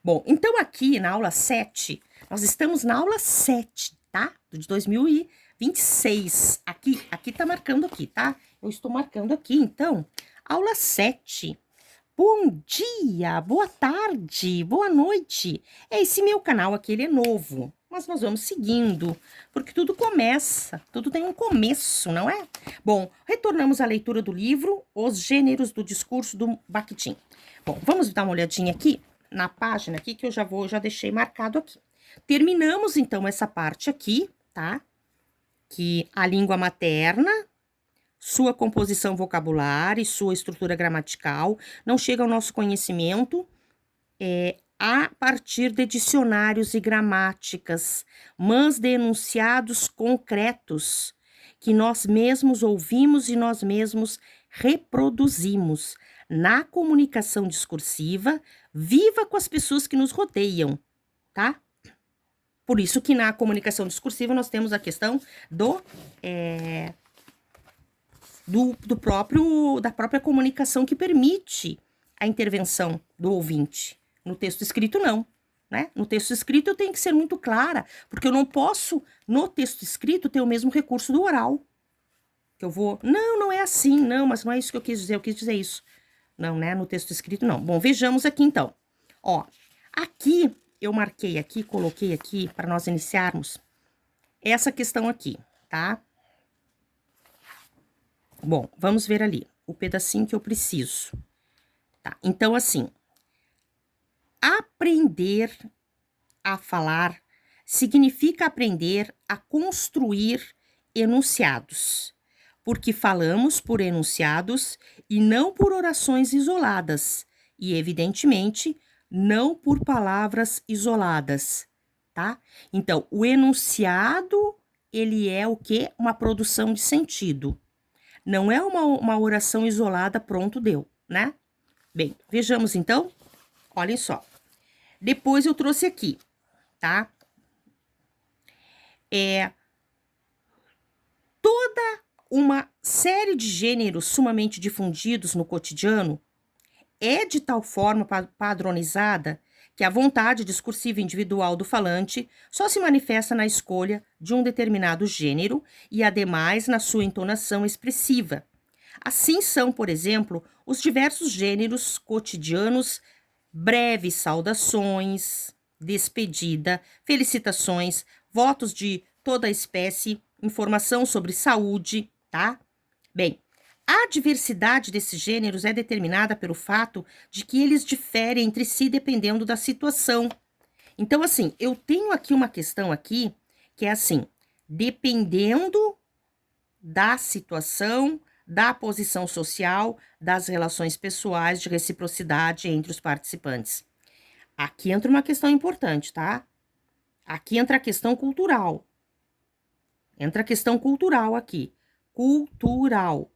Bom, então aqui na aula 7, nós estamos na aula 7, tá? De 2026. Aqui tá marcando aqui, tá? Eu estou marcando aqui, então, aula 7. Bom dia, boa tarde, boa noite. Esse meu canal aqui, ele é novo, mas nós vamos seguindo, porque tudo começa, tudo tem um começo, não é? Bom, retornamos à leitura do livro Os Gêneros do Discurso do Bakhtin. Bom, vamos dar uma olhadinha aqui na página aqui que eu já deixei marcado aqui. Terminamos então essa parte aqui, tá? Que a língua materna, sua composição vocabular e sua estrutura gramatical não chega ao nosso conhecimento a partir de dicionários e gramáticas, mas de enunciados concretos que nós mesmos ouvimos e nós mesmos reproduzimos na comunicação discursiva viva com as pessoas que nos rodeiam, tá? Por isso que na comunicação discursiva nós temos a questão da própria comunicação que permite a intervenção do ouvinte. No texto escrito, não. Né? No texto escrito eu tenho que ser muito clara, porque eu não posso, no texto escrito, ter o mesmo recurso do oral. Que eu vou, não é assim, não, mas não é isso que eu quis dizer, eu quis dizer isso. Não, né? No texto escrito, não. Bom, vejamos aqui, então. Ó, aqui, eu marquei aqui, coloquei aqui, para nós iniciarmos, essa questão aqui, tá? Bom, vamos ver ali, o pedacinho que eu preciso. Tá, então, assim, aprender a falar significa aprender a construir enunciados, porque falamos por enunciados e não por orações isoladas, e, evidentemente, não por palavras isoladas, tá? Então, o enunciado, ele é o quê? Uma produção de sentido. Não é uma oração isolada, pronto, deu, né? Bem, vejamos então. Olhem só. Depois eu trouxe aqui, tá? Toda uma série de gêneros sumamente difundidos no cotidiano é de tal forma padronizada que a vontade discursiva individual do falante só se manifesta na escolha de um determinado gênero e, ademais, na sua entonação expressiva. Assim são, por exemplo, os diversos gêneros cotidianos: breves saudações, despedida, felicitações, votos de toda espécie, informação sobre saúde, tá? Bem, a diversidade desses gêneros é determinada pelo fato de que eles diferem entre si dependendo da situação. Então, assim, eu tenho aqui uma questão aqui que é assim: dependendo da situação, da posição social, das relações pessoais, de reciprocidade entre os participantes. Aqui entra uma questão importante, tá? Aqui entra a questão cultural. Entra a questão cultural aqui. Cultural,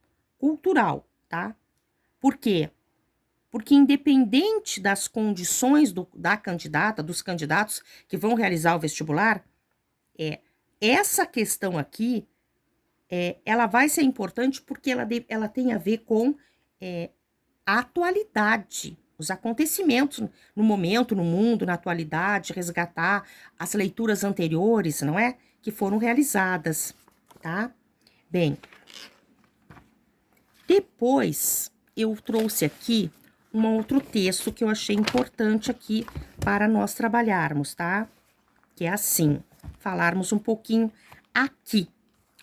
tá? Por quê? Porque independente das condições da candidata, dos candidatos que vão realizar o vestibular, essa questão aqui, ela vai ser importante porque ela tem a ver com a atualidade, os acontecimentos no momento, no mundo, na atualidade, resgatar as leituras anteriores, não é? Que foram realizadas, tá? Bem, depois eu trouxe aqui um outro texto que eu achei importante aqui para nós trabalharmos, tá? Que é assim, falarmos um pouquinho aqui,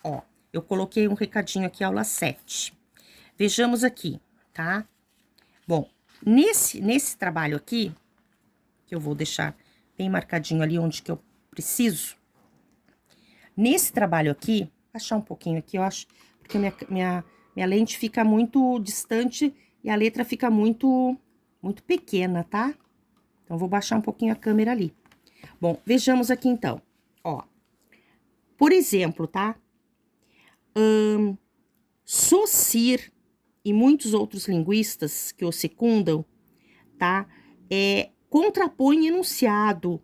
ó. Eu coloquei um recadinho aqui, aula 7. Vejamos aqui, tá? Bom, nesse trabalho aqui, que eu vou deixar bem marcadinho ali onde que eu preciso, nesse trabalho aqui, achar um pouquinho aqui, eu acho, porque minha lente fica muito distante e a letra fica muito pequena, tá? Então, vou baixar um pouquinho a câmera ali. Bom, vejamos aqui então, ó. Por exemplo, tá? Saussure e muitos outros linguistas que o secundam, tá? Contrapõe enunciado,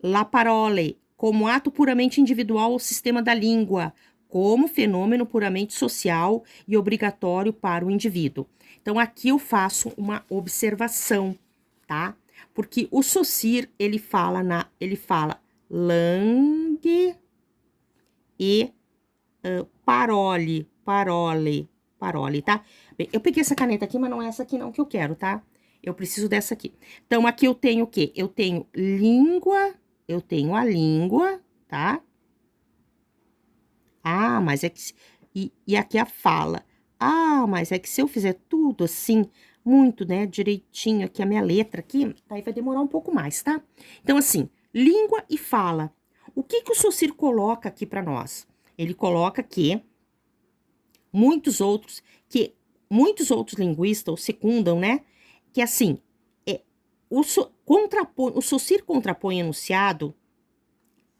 la parole, como ato puramente individual ao sistema da língua, como fenômeno puramente social e obrigatório para o indivíduo. Então, aqui eu faço uma observação, tá? Porque o Saussure, ele fala langue e parole, tá? Bem, eu peguei essa caneta aqui, mas não é essa aqui não que eu quero, tá? Eu preciso dessa aqui. Então, aqui eu tenho o quê? Eu tenho língua, eu tenho a língua, tá? Ah, mas é que... E aqui a fala. Ah, mas é que se eu fizer tudo assim, muito, né, direitinho aqui, a minha letra aqui, aí vai demorar um pouco mais, tá? Então, assim, língua e fala. O que que o Saussure coloca aqui para nós? Ele coloca que muitos outros linguistas o secundam, né? Que assim, o Saussure contrapõe enunciado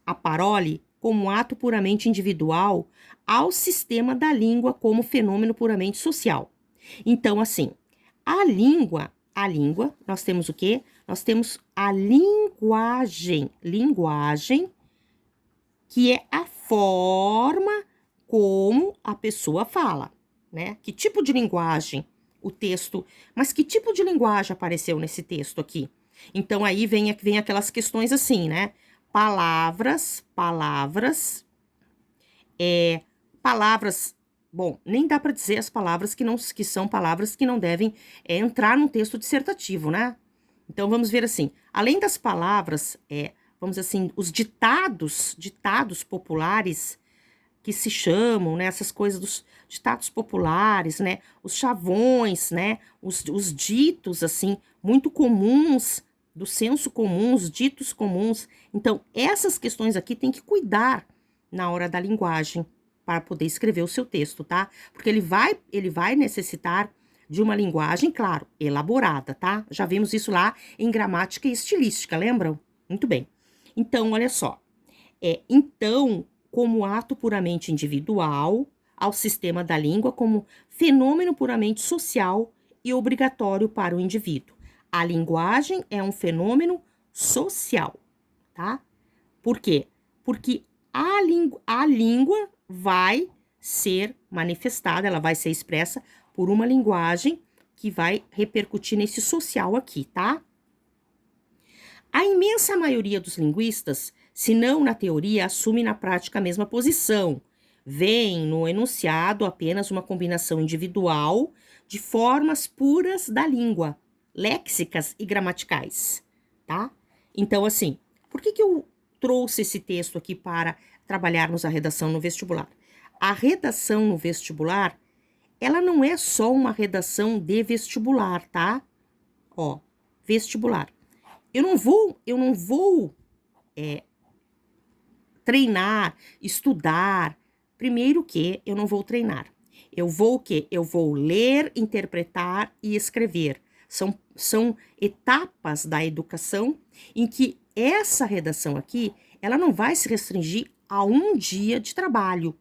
a parole como um ato puramente individual ao sistema da língua como fenômeno puramente social. Então, assim, a língua, nós temos o quê? Nós temos a linguagem, que é a forma como a pessoa fala, né? Que tipo de linguagem o texto, mas que tipo de linguagem apareceu nesse texto aqui? Então aí vem aquelas questões assim, né? Palavras, bom, nem dá para dizer as palavras que são palavras que não devem entrar num texto dissertativo, né? Então vamos ver assim, além das palavras, vamos dizer assim, os ditados populares que se chamam, né, essas coisas dos ditados populares, né, os chavões, né, os ditos, assim, muito comuns, do senso comum, os ditos comuns. Então, essas questões aqui tem que cuidar na hora da linguagem para poder escrever o seu texto, tá? Porque ele vai necessitar de uma linguagem, claro, elaborada, tá? Já vimos isso lá em gramática e estilística, lembram? Muito bem. Então, olha só. Então, como ato puramente individual, ao sistema da língua como fenômeno puramente social e obrigatório para o indivíduo. A linguagem é um fenômeno social, tá? Por quê? Porque a língua vai ser manifestada, ela vai ser expressa por uma linguagem que vai repercutir nesse social aqui, tá? A imensa maioria dos linguistas, se não na teoria, assume na prática a mesma posição. Vêem no enunciado apenas uma combinação individual de formas puras da língua, léxicas e gramaticais, tá? Então, assim, por que eu trouxe esse texto aqui para trabalharmos a redação no vestibular? A redação no vestibular, ela não é só uma redação de vestibular, tá? Ó, vestibular. Eu não vou treinar, estudar. Primeiro que eu não vou treinar. Eu vou o quê? Eu vou ler, interpretar e escrever. São etapas da educação em que essa redação aqui, ela não vai se restringir a um dia de trabalho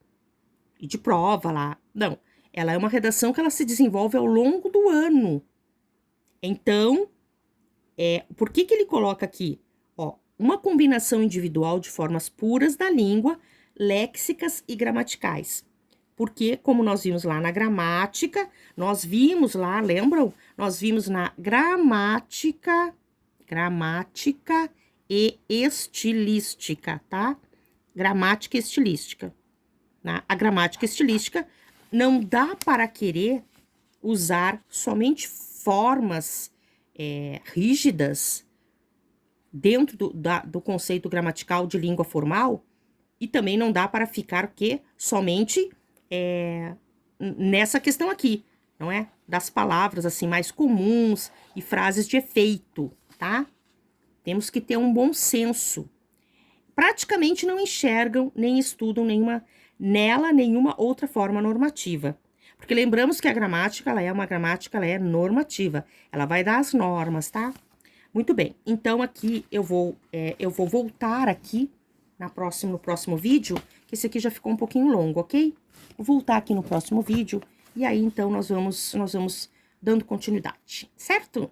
e de prova lá. Não, ela é uma redação que ela se desenvolve ao longo do ano. Então, por que ele coloca aqui? Ó, uma combinação individual de formas puras da língua, léxicas e gramaticais. Porque, como nós vimos lá na gramática, nós vimos lá, lembram? Nós vimos na gramática e estilística, tá? Gramática e estilística. A gramática estilística não dá para querer usar somente formas rígidas dentro do conceito gramatical de língua formal, e também não dá para ficar o quê? Somente nessa questão aqui, não é? Das palavras assim mais comuns e frases de efeito, tá? Temos que ter um bom senso. Praticamente não enxergam nem estudam nenhuma outra forma normativa. Porque lembramos que a gramática, ela é normativa. Ela vai dar as normas, tá? Muito bem. Então, aqui eu vou voltar aqui no próximo vídeo, que esse aqui já ficou um pouquinho longo, ok? Vou voltar aqui no próximo vídeo, e aí, então, nós vamos dando continuidade, certo?